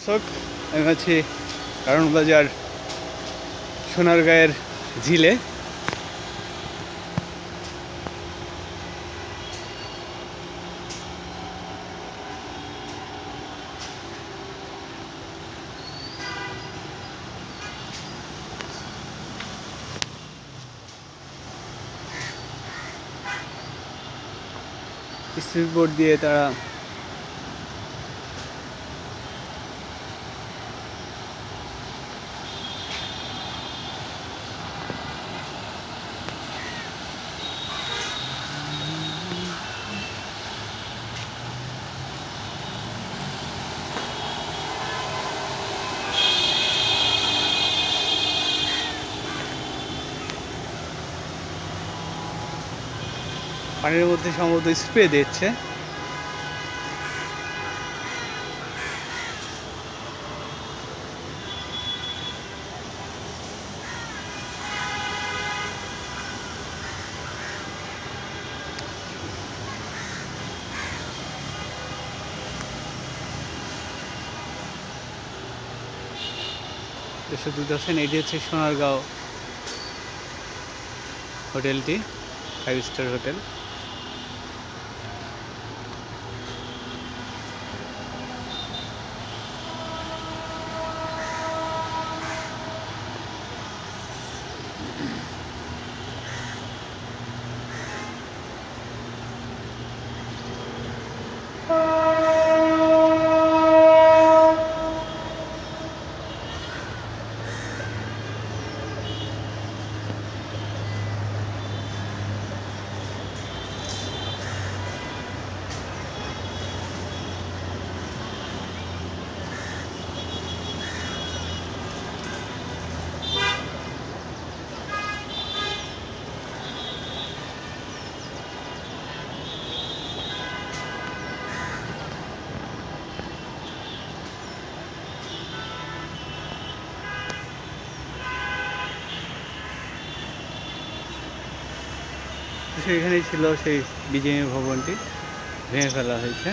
দর্শক, আমি আছি কারণ বাজার সোনারগাঁয়ের ঝিলে। স্পিড বোট দিয়ে তারা পানির মধ্যে সম্ভবত স্প্রে দিচ্ছে। দর্শক দেখছেন, এটি হচ্ছে সোনারগাঁও হোটেলটি, 5 স্টার হোটেল। এখানেই ছিল সেই বিজেপি ভবনটি, ভেঙে ফেলা হয়েছে।